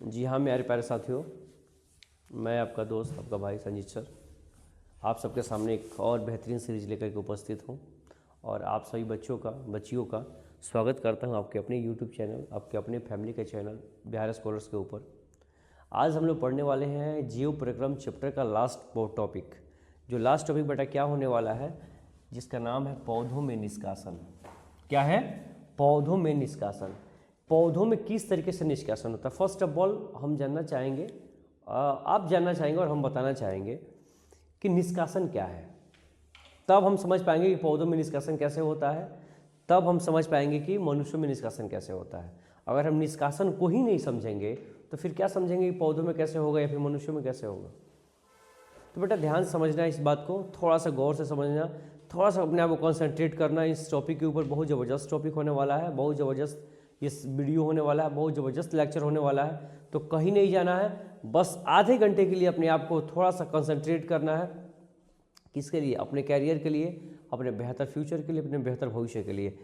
जी हाँ मेरे प्यारे साथियों, मैं आपका दोस्त आपका भाई संजीत सर आप सबके सामने एक और बेहतरीन सीरीज लेकर के उपस्थित हूँ और आप सभी बच्चियों का स्वागत करता हूँ आपके अपने यूट्यूब चैनल, आपके अपने फैमिली के चैनल बिहार स्कॉलर्स के ऊपर। आज हम लोग पढ़ने वाले हैं जीव परिक्रम चैप्टर का लास्ट टॉपिक। जो लास्ट टॉपिक बेटा क्या होने वाला है, जिसका नाम है पौधों में निष्कासन। क्या है? पौधों में निष्कासन। पौधों में किस तरीके से निष्कासन होता है, फर्स्ट ऑफ ऑल हम जानना चाहेंगे, आप जानना चाहेंगे और हम बताना चाहेंगे कि निष्कासन क्या है। तब हम समझ पाएंगे कि पौधों में निष्कासन कैसे होता है, तब हम समझ पाएंगे कि मनुष्यों में निष्कासन कैसे होता है। अगर हम निष्कासन को ही नहीं समझेंगे तो फिर क्या समझेंगे कि पौधों में कैसे होगा या फिर मनुष्यों में कैसे होगा। तो बेटा ध्यान से समझना है इस बात को, थोड़ा सा गौर से समझना, थोड़ा सा अपने आप को कॉन्सेंट्रेट करना इस टॉपिक के ऊपर। बहुत ज़बरदस्त टॉपिक होने वाला है, बहुत ज़बरदस्त इस वीडियो होने वाला है, बहुत ज़बरदस्त लेक्चर होने वाला है। तो कहीं नहीं जाना है, बस आधे घंटे के लिए अपने आप को थोड़ा सा कंसंट्रेट करना है। किसके लिए? अपने कैरियर के लिए, अपने बेहतर फ्यूचर के लिए, अपने बेहतर भविष्य के लिए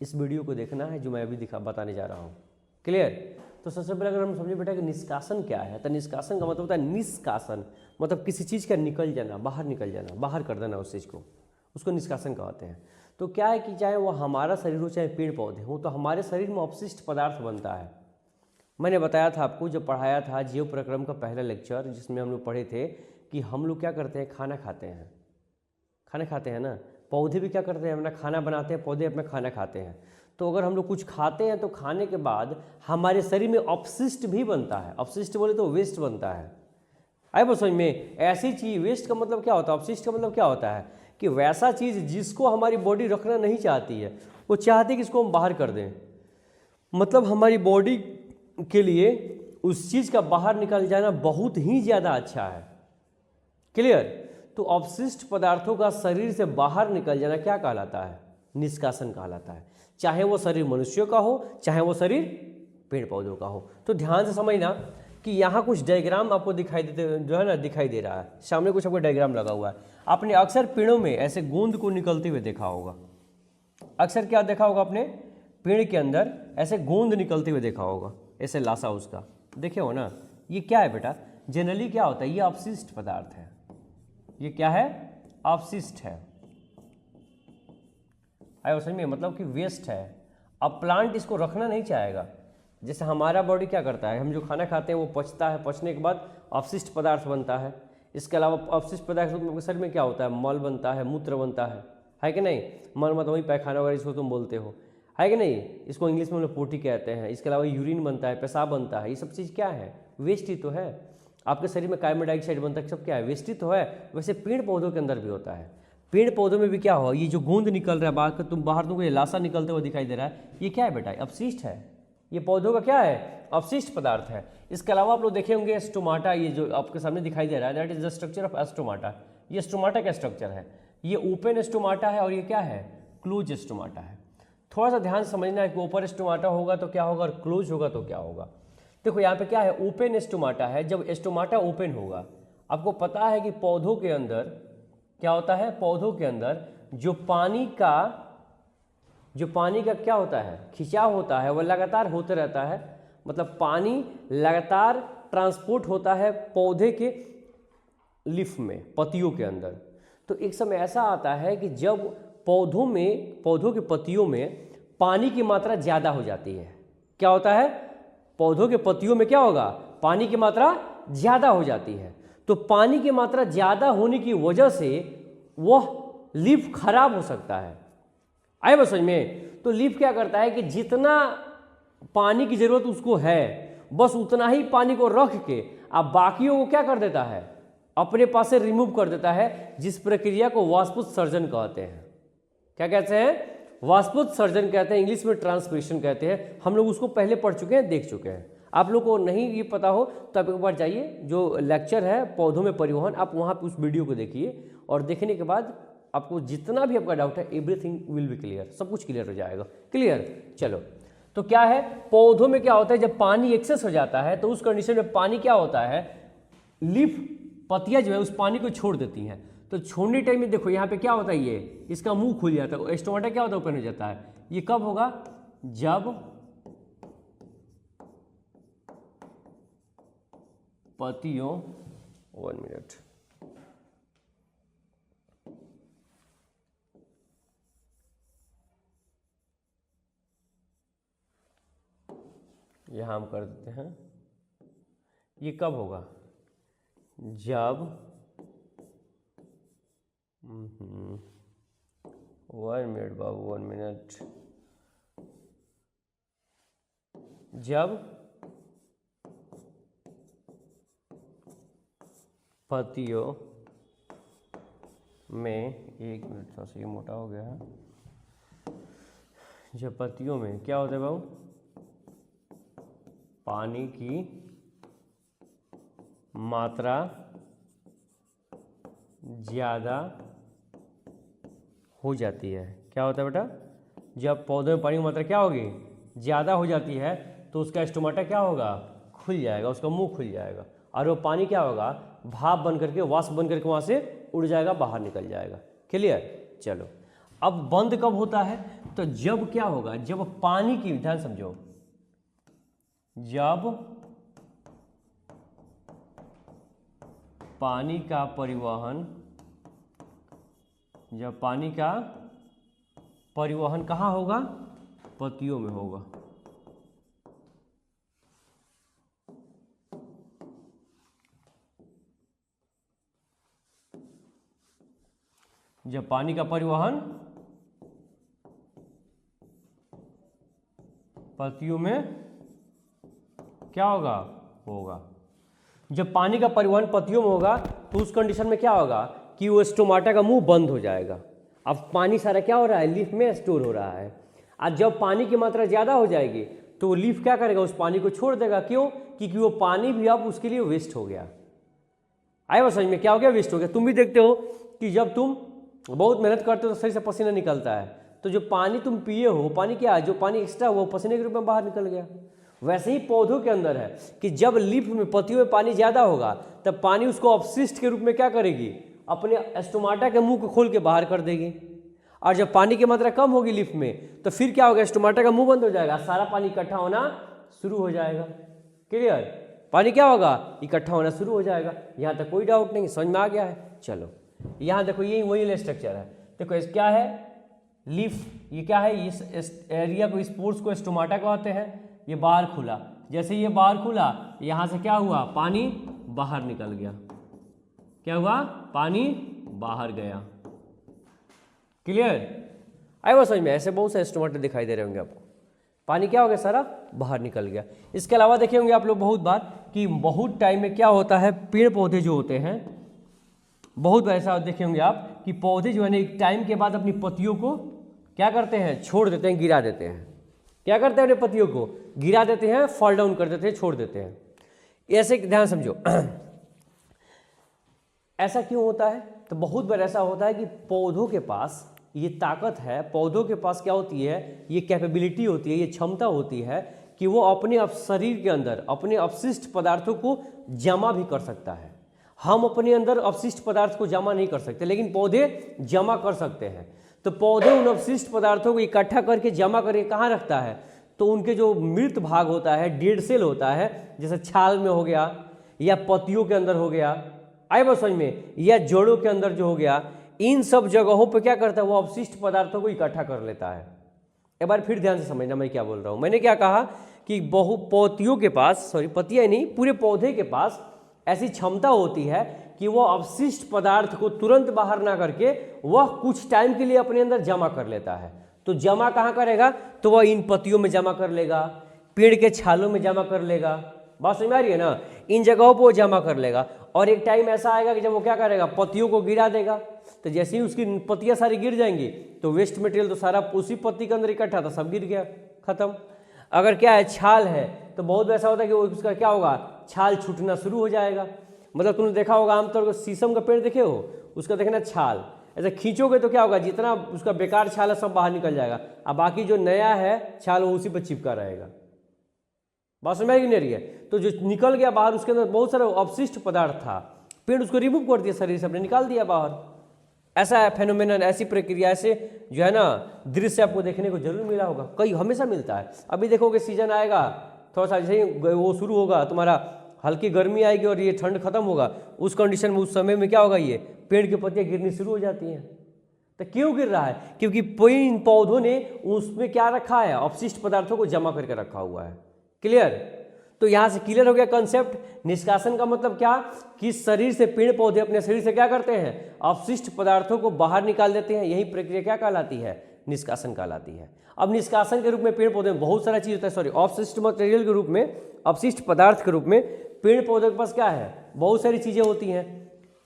इस वीडियो को देखना है जो मैं अभी बताने जा रहा हूँ। क्लियर? तो सबसे पहले अगर हम समझे बेटा कि निष्कासन क्या है, तो निष्कासन का मतलब होता है निष्कासन, मतलब किसी चीज़ का निकल जाना, बाहर निकल जाना, बाहर कर देना उस चीज़ को, उसको निष्कासन कहते हैं। तो क्या है कि चाहे वो हमारा शरीर हो चाहे पेड़ पौधे हो, तो हमारे शरीर में अपशिष्ट पदार्थ बनता है। मैंने बताया था आपको जब पढ़ाया था जीव प्रक्रम का पहला लेक्चर, जिसमें हम लोग पढ़े थे कि हम लोग क्या करते हैं, खाना खाते हैं, खाना खाते हैं ना। पौधे भी क्या करते हैं, अपना खाना बनाते हैं, पौधे अपना खाना खाते हैं। तो अगर हम लोग कुछ खाते हैं तो खाने के बाद हमारे शरीर में अपशिष्ट भी बनता है। अपशिष्ट बोले तो वेस्ट बनता है। आए बस समझ में? ऐसी चीज़, वेस्ट का मतलब क्या होता है, अपशिष्ट का मतलब क्या होता है कि वैसा चीज़ जिसको हमारी बॉडी रखना नहीं चाहती है, वो चाहती है कि इसको हम बाहर कर दें। मतलब हमारी बॉडी के लिए उस चीज़ का बाहर निकल जाना बहुत ही ज़्यादा अच्छा है। क्लियर? तो अपशिष्ट पदार्थों का शरीर से बाहर निकल जाना क्या कहलाता है? निष्कासन कहलाता है। चाहे वो शरीर मनुष्यों का हो, चाहे वो शरीर पेड़ पौधों का हो। तो ध्यान से समझना कि यहाँ कुछ डायग्राम आपको दिखाई देते, जो है ना, दिखाई दे रहा है। सामने कुछ आपको डायग्राम लगा हुआ है। आपने अक्सर पेड़ों में ऐसे गोंद को निकलते हुए देखा होगा। अक्सर क्या देखा होगा आपने? पेड़ के अंदर ऐसे गोंद निकलते हुए देखा होगा, ऐसे लाशा उसका देखे हो ना। ये क्या है बेटा? जनरली क्या होता है, ये अपशिष्ट पदार्थ है। ये क्या है? अपशिष्ट है। आया समझ में? मतलब कि वेस्ट है। अब प्लांट इसको रखना नहीं चाहेगा। जैसे हमारा बॉडी क्या करता है, हम जो खाना खाते हैं वो पचता है, पचने के बाद अपशिष्ट पदार्थ बनता है। इसके अलावा अपशिष्ट पदार्थ शरीर में क्या होता है, मल बनता है, मूत्र बनता है कि नहीं? मल मतलब वही पैखाना वगैरह इसको तुम बोलते हो, है कि नहीं? इसको इंग्लिश में हम लोग पोटी कहते हैं। इसके अलावा यूरिन बनता है, पेशाब बनता है। ये सब चीज़ क्या है? वेस्ट ही तो है। आपके शरीर में कार्बन डाइऑक्साइड बनता है, सब क्या है? वेस्ट ही तो है। वैसे पेड़ पौधों के अंदर भी होता है। पेड़ पौधों में भी क्या हो, ये जो गोंद निकल रहा है बाहर, बाहर तुमको ये लाशा निकलते हुए दिखाई दे रहा है, ये क्या है बेटा? अपशिष्ट है। ये पौधों का क्या है? अपशिष्ट पदार्थ है। इसके अलावा आप लोग देखे होंगे स्टोमाटा, ये जो आपके सामने दिखाई दे रहा है, that is the structure of stomata. ये स्टोमाटा का स्ट्रक्चर है। ये ओपन स्टोमाटा है और ये क्या है? क्लोज स्टोमाटा है। थोड़ा सा ध्यान समझना है कि ओपन स्टोमाटा होगा तो क्या होगा और क्लोज होगा तो क्या होगा। देखो यहाँ पे क्या है, ओपन स्टोमाटा है। जब स्टोमाटा ओपन होगा, आपको पता है कि पौधों के अंदर क्या होता है, पौधों के अंदर जो पानी का क्या होता है, खिंचाव होता है, वो लगातार होते रहता है। मतलब पानी लगातार ट्रांसपोर्ट होता है पौधे के लीफ में, पत्तियों के अंदर। तो एक समय ऐसा आता है कि जब पौधों के पत्तियों में पानी की मात्रा ज़्यादा हो जाती है। क्या होता है? पौधों के पत्तियों में क्या होगा? पानी की मात्रा ज़्यादा हो जाती है। तो पानी की मात्रा ज़्यादा होने की वजह से वह लीफ खराब हो सकता है। आए बस समझ में? तो लीफ क्या करता है कि जितना पानी की जरूरत उसको है, बस उतना ही पानी को रख के अब बाकियों को क्या कर देता है, अपने पास से रिमूव कर देता है, जिस प्रक्रिया को वाष्पोत्सर्जन कहते हैं। क्या कहते हैं? वाष्पोत्सर्जन कहते हैं, इंग्लिश में ट्रांसपिरेशन कहते हैं। हम लोग उसको पहले पढ़ चुके हैं, देख चुके हैं। आप लोग को नहीं ये पता हो तो आप एक बार जाइए, जो लेक्चर है पौधों में परिवहन, आप वहाँ पे उस वीडियो को देखिए और देखने के बाद आपको जितना भी आपका डाउट है, एवरीथिंग विल बी क्लियर, सब कुछ क्लियर हो जाएगा। क्लियर? चलो, तो क्या है, पौधों में क्या होता है, जब पानी एक्सेस हो जाता है तो उस कंडीशन में पानी क्या होता है, लीफ, पत्तियां जो है उस पानी को छोड़ देती हैं। तो छोड़ने टाइम में देखो यहाँ पे क्या होता है, ये इसका मुंह खुल जाता है, स्टोमाटा क्या होता है, ओपन हो जाता है। ये कब होगा? जब पतियों, 1 मिनट, यहाँ हम कर देते हैं। ये कब होगा? जब 1 मिनट बाबू, 1 मिनट, जब पतियों में, 1 मिनट, थोड़ा सा ये मोटा हो गया है। जब पतियों में क्या होता है बाबू? पानी की मात्रा ज़्यादा हो जाती है। क्या होता है बेटा? जब पौधे में पानी की मात्रा क्या होगी? ज़्यादा हो जाती है, तो उसका स्टोमाटा क्या होगा? खुल जाएगा, उसका मुंह खुल जाएगा, और वो पानी क्या होगा? भाप बन करके, वाष्प बन करके वहाँ से उड़ जाएगा, बाहर निकल जाएगा। क्लियर? चलो, अब बंद कब होता है? तो जब क्या होगा? जब पानी की, ध्यान समझो, जब पानी का परिवहन, जब पानी का परिवहन कहाँ होगा? पत्तियों में होगा। जब पानी का परिवहन पत्तियों में क्या होगा? होगा। जब पानी का परिवहन पत्तियों में होगा, तो उस कंडीशन में क्या होगा कि वो स्टोमाटा का मुंह बंद हो जाएगा। अब पानी सारा क्या हो रहा है? लीफ में स्टोर हो रहा है। आज जब पानी की मात्रा ज़्यादा हो जाएगी, तो वो लीफ क्या करेगा? उस पानी को छोड़ देगा। क्यों? क्योंकि वो पानी भी अब उसके लिए वेस्ट हो गया। आए वो समझ में? क्या हो गया? वेस्ट हो गया। तुम भी देखते हो कि जब तुम बहुत मेहनत करते हो तो शरीर से पसीना निकलता है, तो जो पानी तुम पिए हो, पानी क्या है? जो पानी एक्स्ट्रा हुआ, पसीने के रूप में बाहर निकल गया। वैसे ही पौधों के अंदर है कि जब लीफ में, पत्तियों में पानी ज़्यादा होगा, तब पानी उसको अपशिष्ट के रूप में क्या करेगी? अपने स्टोमाटा के मुंह को खोल के बाहर कर देगी। और जब पानी की मात्रा कम होगी लीफ में, तो फिर क्या होगा? स्टोमाटा का मुंह बंद हो जाएगा, सारा पानी इकट्ठा होना शुरू हो जाएगा। क्लियर? पानी क्या होगा? इकट्ठा होना शुरू हो जाएगा। यहाँ तक कोई डाउट नहीं, समझ में आ गया है? चलो, यहाँ देखो, ये वही स्ट्रक्चर है। देखो इस क्या है? लीफ। ये क्या है? इस एरिया को, स्पोर्स को स्टोमाटा कहते हैं। ये बाहर खुला, जैसे ये बाहर खुला, यहाँ से क्या हुआ? पानी बाहर निकल गया। क्या हुआ? पानी बाहर गया। क्लियर? आए वो समझ में? ऐसे बहुत सारे स्टोमाटा दिखाई दे रहे होंगे आपको। पानी क्या हो गया? सारा बाहर निकल गया। इसके अलावा देखे होंगे आप लोग बहुत बार कि बहुत टाइम में क्या होता है, पेड़ पौधे जो होते हैं, बहुत ऐसा देखे होंगे आप कि पौधे जो है ना, एक टाइम के बाद अपनी पत्तियों को क्या करते हैं? छोड़ देते हैं, गिरा देते हैं। क्या करते हैं? अपनी पत्तियों को गिरा देते हैं, फॉल डाउन कर देते हैं, छोड़ देते हैं। ऐसे ध्यान समझो। ऐसा क्यों होता है? तो बहुत बार ऐसा होता है कि पौधों के पास ये ताकत है, पौधों के पास क्या होती है? ये कैपेबिलिटी होती है, ये क्षमता होती है कि वो अपने शरीर के अंदर अपने अपशिष्ट पदार्थों को जमा भी कर सकता है। हम अपने अंदर अपशिष्ट पदार्थ को जमा नहीं कर सकते, लेकिन पौधे जमा कर सकते हैं। तो पौधे उन अपशिष्ट पदार्थों को इकट्ठा करके जमा करके कहाँ रखता है? तो उनके जो मृत भाग होता है, डेड सेल होता है, जैसे छाल में हो गया, या पत्तियों के अंदर हो गया, आए बस समझ में, या जड़ों के अंदर जो हो गया, इन सब जगहों पे क्या करता है? वो अपशिष्ट पदार्थों को इकट्ठा कर लेता है। एक बार फिर ध्यान से समझना मैं क्या बोल रहा हूँ। मैंने क्या कहा कि पत्तियों के पास, सॉरी पत्तियाँ नहीं, पूरे पौधे के पास ऐसी क्षमता होती है कि वो अपशिष्ट पदार्थ को तुरंत बाहर ना करके वह कुछ टाइम के लिए अपने अंदर जमा कर लेता है। तो जमा कहाँ करेगा? तो वह इन पत्तियों में जमा कर लेगा, पेड़ के छालों में जमा कर लेगा। बात समझ में आ रही है ना? इन जगहों पर वो जमा कर लेगा, और एक टाइम ऐसा आएगा कि जब वो क्या करेगा? पत्तियों को गिरा देगा। तो जैसे ही उसकी पत्तियाँ सारी गिर जाएंगी, तो वेस्ट मटेरियल तो सारा उसी पत्ती के अंदर इकट्ठा था, सब गिर गया, खत्म। अगर क्या है? छाल है, तो बहुत ऐसा होता है कि उसका क्या होगा? छाल छूटना शुरू हो जाएगा। मतलब तुमने देखा होगा आमतौर पर शीशम का पेड़ देखे हो, उसका देखना छाल ऐसे खींचोगे तो क्या होगा? जितना उसका बेकार छाल है सब बाहर निकल जाएगा, अब बाकी जो नया है छाल वो उसी पर चिपका रहेगा। बात समझ में नहीं रही है? तो जो निकल गया बाहर, उसके अंदर बहुत सारा अपशिष्ट पदार्थ था, पेड़ उसको रिमूव कर दिया, शरीर से अपने निकाल दिया बाहर। ऐसा है फेनोमेनन, ऐसी प्रक्रिया, ऐसे जो है ना दृश्य आपको देखने को जरूर मिला होगा, कई हमेशा मिलता है। अभी देखोगे सीजन आएगा, थोड़ा सा जैसे ही वो शुरू होगा, तुम्हारा हल्की गर्मी आएगी और ये ठंड खत्म होगा, उस कंडीशन में उस समय में क्या होगा, ये पेड़ की पत्तियां गिरनी शुरू हो जाती हैं। तो क्यों गिर रहा है? क्योंकि इन पौधों ने उसमें क्या रखा है, अपशिष्ट पदार्थों को जमा करके रखा हुआ है। क्लियर? तो यहां से क्लियर हो गया कंसेप्ट। निष्कासन का मतलब क्या, कि शरीर से पेड़ पौधे अपने शरीर से क्या करते हैं, अपशिष्ट पदार्थों को बाहर निकाल देते हैं। यही प्रक्रिया क्या कहलाती है, निष्कासन कहलाती है। अब निष्कासन के रूप में पेड़ पौधे में बहुत सारा चीज होता है, सॉरी अपशिष्ट मटेरियल के रूप में, अपशिष्ट पदार्थ के रूप में पेड़ पौधे के पास क्या है, बहुत सारी चीजें होती हैं।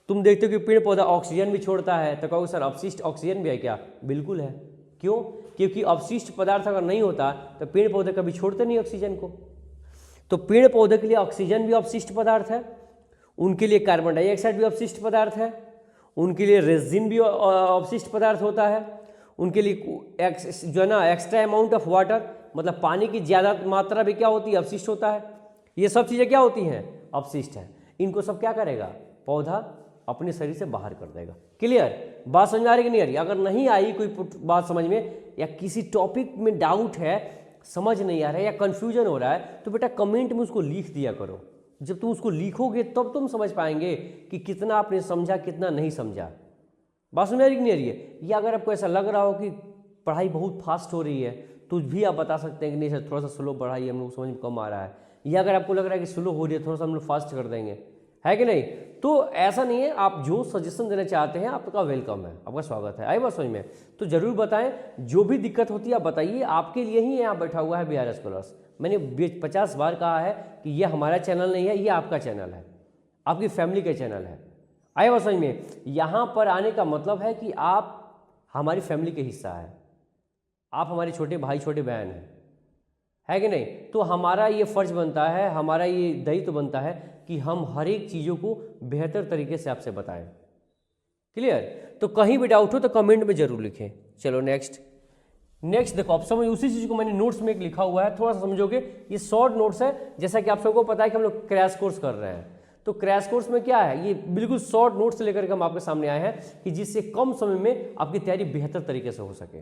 तुम देखते हो कि पेड़ पौधा ऑक्सीजन भी छोड़ता है, तो कहोगे सर अपशिष्ट ऑक्सीजन भी है क्या? बिल्कुल है। क्यों? क्योंकि अपशिष्ट पदार्थ अगर नहीं होता तो पेड़ पौधे कभी छोड़ते नहीं ऑक्सीजन को। तो पेड़ पौधे के लिए ऑक्सीजन भी अपशिष्ट पदार्थ है, उनके लिए कार्बन डाइऑक्साइड भी अपशिष्ट पदार्थ है, उनके लिए रेजिन भी अपशिष्ट पदार्थ होता है, उनके लिए जो है ना एक्स्ट्रा अमाउंट ऑफ वाटर, मतलब पानी की ज़्यादा मात्रा भी क्या होती है, अपशिष्ट होता है। ये सब चीज़ें क्या होती हैं, अपशिष्ट है। इनको सब क्या करेगा, पौधा अपने शरीर से बाहर कर देगा। क्लियर? बात समझ आ रही कि नहीं आ रही? अगर नहीं आई कोई बात समझ में, या किसी टॉपिक में डाउट है, समझ नहीं आ रहा है या कंफ्यूजन हो रहा है, तो बेटा कमेंट में उसको लिख दिया करो। जब तुम उसको लिखोगे तब तुम समझ पाएंगे कि कितना आपने समझा, कितना नहीं समझा। बात समझ आ रही कि नहीं आ रही है? या अगर आपको ऐसा लग रहा हो कि पढ़ाई बहुत फास्ट हो रही है, तो भी आप बता सकते हैं कि नहीं सर थोड़ा सा स्लो पढ़ाई, हम लोग समझ में कम आ रहा है। या अगर आपको लग रहा है कि स्लो हो रही है, थोड़ा सा हम लोग फास्ट कर देंगे, है कि नहीं? तो ऐसा नहीं है, आप जो सजेशन देना चाहते हैं आपका वेलकम है, आपका स्वागत है। आई बात समझ में? तो जरूर बताएं, जो भी दिक्कत होती है आप बताइए, आपके लिए ही यहाँ बैठा हुआ है बिहार स्कॉलर्स। मैंने 50 बार कहा है कि ये हमारा चैनल नहीं है, ये आपका चैनल है, आपकी फैमिली का चैनल है। आई बात समझ में? यहाँ पर आने का मतलब है कि आप हमारी फैमिली के हिस्सा है, आप हमारे छोटे भाई छोटे बहन हैं, है कि नहीं? तो हमारा ये फर्ज बनता है, हमारा ये दायित्व बनता है कि हम हर एक चीज़ों को बेहतर तरीके से आपसे बताएं। क्लियर? तो कहीं भी डाउट हो तो कमेंट में जरूर लिखें। चलो नेक्स्ट देखो, आप समझ, उसी चीज़ को मैंने नोट्स में एक लिखा हुआ है, थोड़ा सा समझोगे। ये शॉर्ट नोट्स है, जैसा कि आप सबको पता है कि हम लोग क्रैश कोर्स कर रहे हैं। तो क्रैश कोर्स में क्या है, ये बिल्कुल शॉर्ट नोट्स लेकर के हम आपके सामने आए हैं कि जिससे कम समय में आपकी तैयारी बेहतर तरीके से हो सके।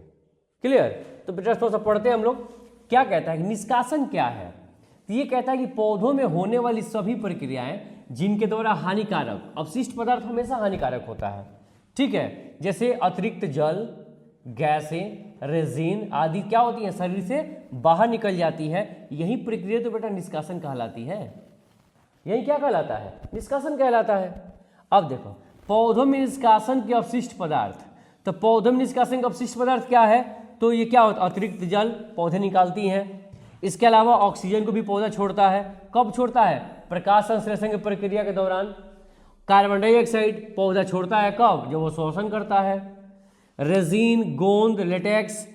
क्लियर? तो बेटा थोड़ा सा पढ़ते हैं हम लोग। क्या कहता है, निष्कासन क्या है? तो ये कहता है कि पौधों में होने वाली सभी प्रक्रियाएं जिनके द्वारा हानिकारक अपशिष्ट पदार्थ हमेशा हानिकारक होता है, ठीक है, जैसे अतिरिक्त जल, गैसें, रेजिन आदि क्या होती है, शरीर से बाहर निकल जाती है। यही प्रक्रिया तो बेटा निष्कासन कहलाती है। यही क्या कहलाता है, निष्कासन कहलाता है। अब देखो, पौधों में निष्कासन के अपशिष्ट पदार्थ, तो पौधों में निष्कासन का अपशिष्ट पदार्थ क्या है, तो ये क्या होता है, अतिरिक्त जल पौधे निकालती हैं। इसके अलावा ऑक्सीजन को भी पौधा छोड़ता है। कब छोड़ता है, प्रकाश संश्लेषण की प्रक्रिया के दौरान। कार्बन डाइऑक्साइड पौधा छोड़ता है कब, जब वो शोषण करता है। रेजिन, गोंद, लेटेक्स,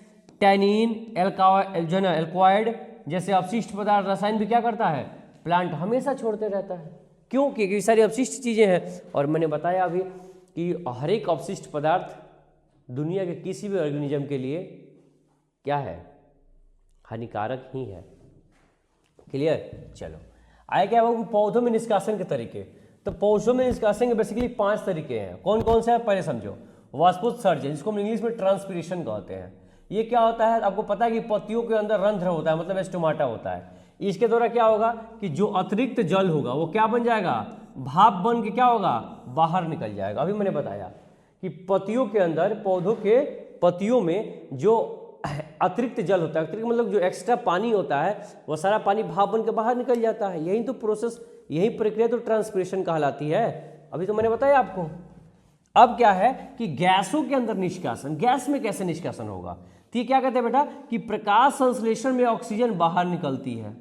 टैनिन, एल्कोइड जैसे अपशिष्ट पदार्थ रसायन भी क्या करता है, प्लांट हमेशा छोड़ते रहता है। क्यों? क्योंकि सारी अपशिष्ट चीज़ें हैं। और मैंने बताया अभी कि हर एक अपशिष्ट पदार्थ दुनिया के किसी भी ऑर्गेनिज्म के लिए क्या है, हानिकारक ही है। क्लियर? चलो आए क्या वो पौधों में निष्कासन के तरीके। तो पौधों में निष्कासन के बेसिकली 5 तरीके हैं। कौन कौन से हैं, पहले समझो। वाष्पोत्सर्जन, जिसको हम इंग्लिश में ट्रांसपीरेशन कहते हैं। ये क्या होता है, आपको पता है कि पत्तियों के अंदर रंध्र होता है, मतलब स्टोमाटा होता है। इसके द्वारा क्या होगा कि जो अतिरिक्त जल होगा वो क्या बन जाएगा, भाप बन के क्या होगा, बाहर निकल जाएगा। अभी मैंने बताया कि पत्तियों के अंदर, पौधों के पत्तियों में जो अतिरिक्त जल होता है, अतिरिक्त मतलब जो एक्स्ट्रा पानी होता है, वो सारा पानी भाप बन के बाहर निकल जाता है। यही तो प्रोसेस, यही प्रक्रिया तो ट्रांसपीरेशन कहलाती है। अभी तो मैंने बताया आपको। अब क्या है कि गैसों के अंदर निष्कासन, गैस में कैसे निष्कासन होगा, तो ये क्या कहते हैं बेटा कि प्रकाश संश्लेषण में ऑक्सीजन बाहर निकलती है।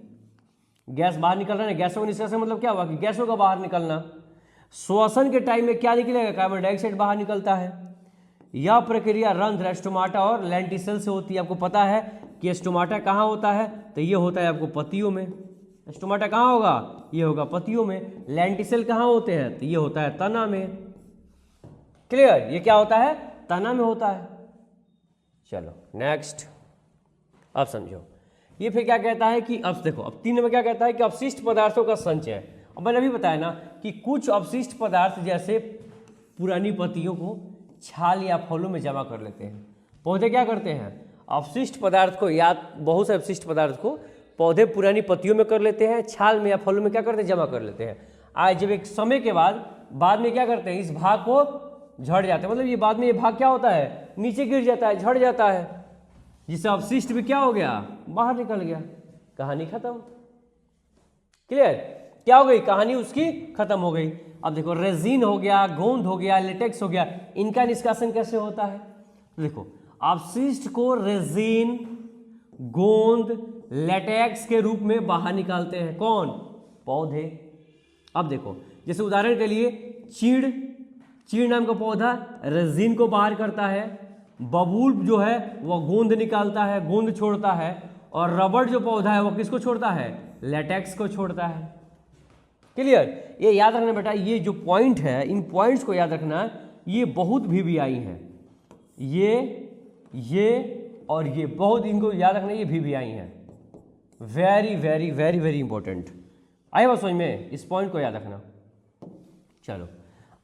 गैस बाहर निकल रहा है, गैसों का निष्कासन मतलब क्या हुआ कि गैसों का बाहर निकलना। श्वसन के टाइम में क्या निकलेगा, कार्बन डाइऑक्साइड बाहर निकलता है। यह प्रक्रिया रंध्र, स्टोमाटा और लेंटिसल से होती है। आपको पता है कि स्टोमाटा कहाँ होता है, तो ये होता है आपको पत्तियों में। स्टोमाटा कहाँ होगा, ये होगा पत्तियों में। लेंटिसल कहाँ होते हैं, तो ये होता है तना में। क्लियर? ये क्या होता है, तना में होता है। चलो नेक्स्ट, अब समझो ये फिर क्या कहता है कि अब देखो, अब 3 में क्या कहता है कि अपशिष्ट पदार्थों का संचय। अब मैंने अभी बताया ना कि कुछ अपशिष्ट पदार्थ जैसे पुरानी पत्तियों को छाल या फलों में जमा कर लेते हैं। पौधे क्या करते हैं, अपशिष्ट पदार्थ को, या बहुत से अपशिष्ट पदार्थ को पौधे पुरानी पत्तियों में कर लेते हैं, छाल में या फलों में क्या करते हैं, जमा कर लेते हैं। आज जब एक समय के बाद में क्या करते हैं, इस भाग को झड़ जाते हैं, मतलब ये बाद में ये भाग क्या होता है, नीचे गिर जाता है, झड़ जाता है, जिससे अवशिष्ट भी क्या हो गया, बाहर निकल गया, कहानी खत्म। क्लियर, क्या हो गई, कहानी उसकी खत्म हो गई। अब देखो रेजिन हो गया, गोंद हो गया, लेटेक्स हो गया, इनका निष्कासन कैसे होता है। देखो अपशिष्ट को रेजिन, गोंद, लेटेक्स के रूप में बाहर निकालते हैं कौन, पौधे। अब देखो जैसे उदाहरण के लिए चीड़ नाम का पौधा रेजिन को बाहर करता है, बबूल जो है वह गोंद निकालता है, गोंद छोड़ता है, और रबड़ जो पौधा है वो किसको छोड़ता है, लेटेक्स को छोड़ता है। क्लियर, ये याद रखना बेटा, ये जो पॉइंट है इन पॉइंट्स को याद रखना, ये बहुत VVI है, ये और ये बहुत, इनको याद रखना, ये VVI है, very very very very important. आए बात समझ में, इस पॉइंट को याद रखना। चलो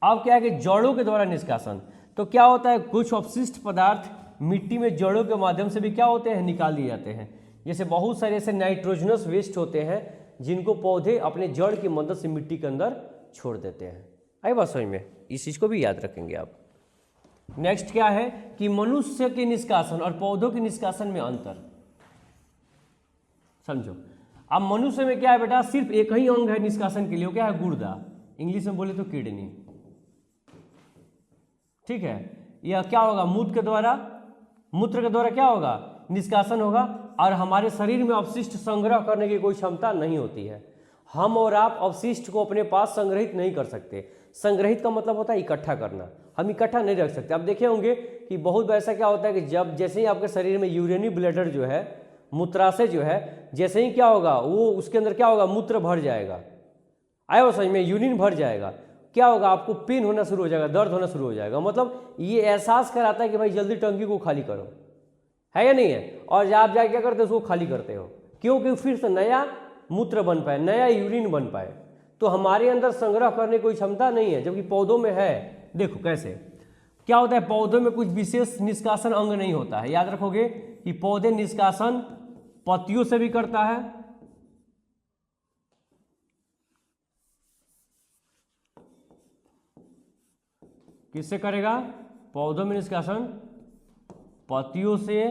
अब क्या है कि जड़ों के द्वारा निष्कासन, तो क्या होता है, कुछ अपशिष्ट पदार्थ मिट्टी में जड़ों के माध्यम से भी क्या होते हैं, निकाल दिए जाते हैं। जैसे बहुत सारे ऐसे नाइट्रोजनस वेस्ट होते हैं जिनको पौधे अपने जड़ की मदद से मिट्टी के अंदर छोड़ देते हैं। आई बात समझ में, इस चीज को भी याद रखेंगे आप। नेक्स्ट क्या है कि मनुष्य के निष्कासन और पौधों के निष्कासन में अंतर समझो। अब मनुष्य में क्या है बेटा, सिर्फ एक ही अंग है निष्कासन के लिए, क्या है, गुर्दा, इंग्लिश में बोले तो किडनी। ठीक है, यह क्या होगा, मूत्र के द्वारा क्या होगा, निष्कासन होगा। और हमारे शरीर में अपशिष्ट संग्रह करने की कोई क्षमता नहीं होती है। हम और आप अपशिष्ट को अपने पास संग्रहित नहीं कर सकते। संग्रहित का मतलब होता है इकट्ठा करना, हम इकट्ठा नहीं रख सकते। आप देखे होंगे कि बहुत बार ऐसा क्या होता है कि जब जैसे ही आपके शरीर में यूरिनरी ब्लैडर जो है, मूत्राशय जो है, जैसे ही क्या होगा, वो उसके अंदर क्या होगा, मूत्र भर जाएगा, आया वो समझ में, यूरिन भर जाएगा, क्या होगा, आपको पेन होना शुरू हो जाएगा, दर्द होना शुरू हो जाएगा। मतलब ये एहसास कराता है कि भाई जल्दी टंकी को खाली करो, है या नहीं है। और आप जाके क्या करते हो, उसको खाली करते हो, क्योंकि फिर से नया मूत्र बन पाए, नया यूरिन बन पाए। तो हमारे अंदर संग्रह करने की कोई क्षमता नहीं है, जबकि पौधों में है। देखो कैसे क्या होता है, पौधों में कुछ विशेष निष्कासन अंग नहीं होता है। याद रखोगे कि पौधे निष्कासन पत्तियों से भी करता है, किससे करेगा, पौधों में निष्कासन पत्तियों से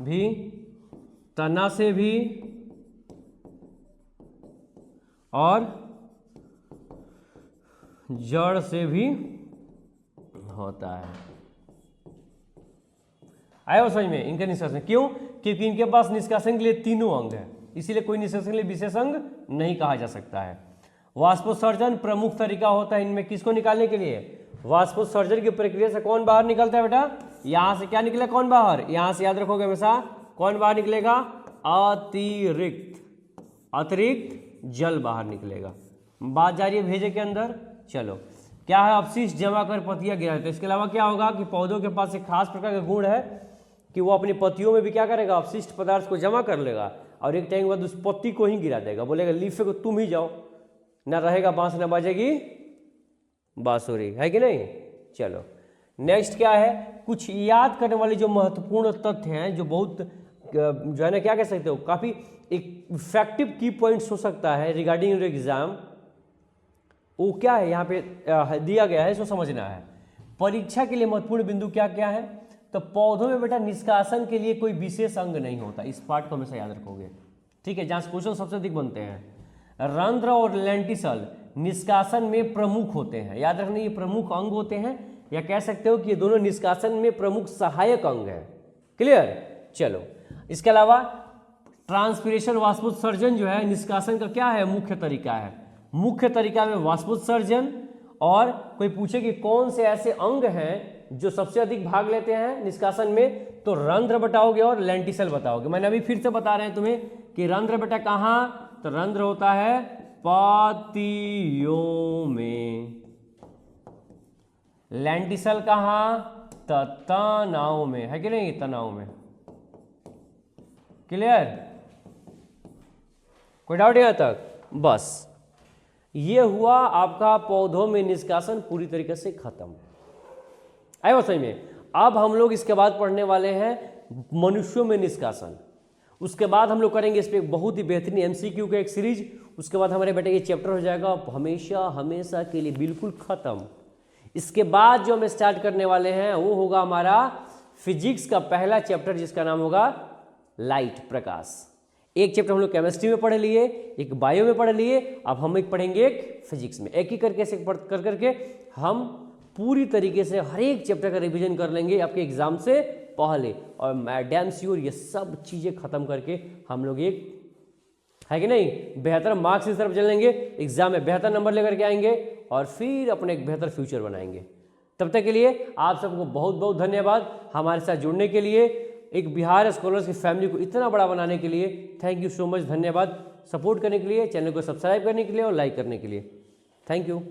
भी, तना से भी, और जड़ से भी होता है। आया समझ में, इनका निष्कासन क्यों, क्योंकि इनके पास निष्कासन के लिए तीनों अंग है, इसीलिए कोई निष्कासन के लिए विशेष अंग नहीं कहा जा सकता है। वाष्पोत्सर्जन प्रमुख तरीका होता है इनमें किसको निकालने के लिए, वाष्पोत्सर्जन की प्रक्रिया से कौन बाहर निकलता है बेटा, यहां से क्या निकलेगा, कौन बाहर, यहां से याद रखोगे हमेशा, कौन बाहर निकलेगा, अतिरिक्त जल बाहर निकलेगा। बात जा रही है भेजे के अंदर। चलो क्या है, अपशिष्ट जमा कर पत्तियां गिरा देते हैं। इसके अलावा क्या होगा कि पौधों के पास एक खास प्रकार का गुण है कि वो अपनी पत्तियों में भी क्या करेगा, अपशिष्ट पदार्थ को जमा कर लेगा और एक टाइम के बाद उस पत्ती को ही गिरा देगा, बोलेगा लीफे को तुम ही जाओ, ना रहेगा बांस ना बजेगी बांसुरी, है कि नहीं। चलो नेक्स्ट क्या है, कुछ याद करने वाले जो महत्वपूर्ण तथ्य हैं, जो बहुत जो है ना क्या कह सकते हो, काफी एक इफेक्टिव की पॉइंट्स हो सकता है रिगार्डिंग योर एग्जाम, वो क्या है यहाँ पे दिया गया है, इसको समझना है। परीक्षा के लिए महत्वपूर्ण बिंदु क्या क्या है, तो पौधों में बेटा निष्कासन के लिए कोई विशेष अंग नहीं होता, इस पार्ट को हमेशा याद रखोगे, ठीक है, जहां से क्वेश्चन सबसे अधिक बनते हैं। रंध्र और लेंटिसल निष्कासन में प्रमुख होते हैं, याद रखना ये प्रमुख अंग होते हैं, या कह सकते हो कि ये दोनों निष्कासन में प्रमुख सहायक अंग है। क्लियर। चलो इसके अलावा ट्रांसपिरेशन वाष्पोत्सर्जन जो है निष्कासन का क्या है, मुख्य तरीका है। मुख्य तरीका में वाष्पोत्सर्जन, और कोई पूछे कि कौन से ऐसे अंग हैं जो सबसे अधिक भाग लेते हैं निष्कासन में, तो रंध्र बताओगे और लेंटिसल बताओगे। मैंने अभी फिर से बता रहे हैं तुम्हें कि रंध्र बेटा कहाँ, तो रंध्र होता है पत्तियों में, लेंटिसल कहाँ, तनाव में, है कि नहीं, तनाव में। क्लियर, कोई डाउट यहाँ तक, बस ये हुआ आपका पौधों में निष्कासन पूरी तरीके से खत्म। आए समझ में। अब हम लोग इसके बाद पढ़ने वाले हैं मनुष्यों में निष्कासन। उसके बाद हम लोग करेंगे इस पर एक बहुत ही बेहतरीन एमसीक्यू का एक सीरीज। उसके बाद हमारे बेटे ये चैप्टर हो जाएगा हमेशा हमेशा के लिए बिल्कुल खत्म। इसके बाद जो हम स्टार्ट करने वाले हैं वो होगा हमारा फिजिक्स का पहला चैप्टर, जिसका नाम होगा लाइट, प्रकाश। एक चैप्टर हम लोग केमिस्ट्री में पढ़ लिए, एक बायो में पढ़ लिए, अब हम एक पढ़ेंगे एक फिजिक्स में। एक ही करके से कर करके हम पूरी तरीके से हर एक चैप्टर का रिवीजन कर लेंगे आपके एग्जाम से पहले, और मैं डैम श्योर ये सब चीज़ें खत्म करके हम लोग एक, है कि नहीं, बेहतर मार्क्स की तरफ चलेंगे, एग्जाम में बेहतर नंबर लेकर के आएंगे और फिर अपने एक बेहतर फ्यूचर बनाएंगे। तब तक के लिए आप सबको बहुत बहुत धन्यवाद हमारे साथ जुड़ने के लिए, एक बिहार स्कॉलर्स की फैमिली को इतना बड़ा बनाने के लिए। थैंक यू सो मच, धन्यवाद सपोर्ट करने के लिए, चैनल को सब्सक्राइब करने के लिए और लाइक करने के लिए। Thank you.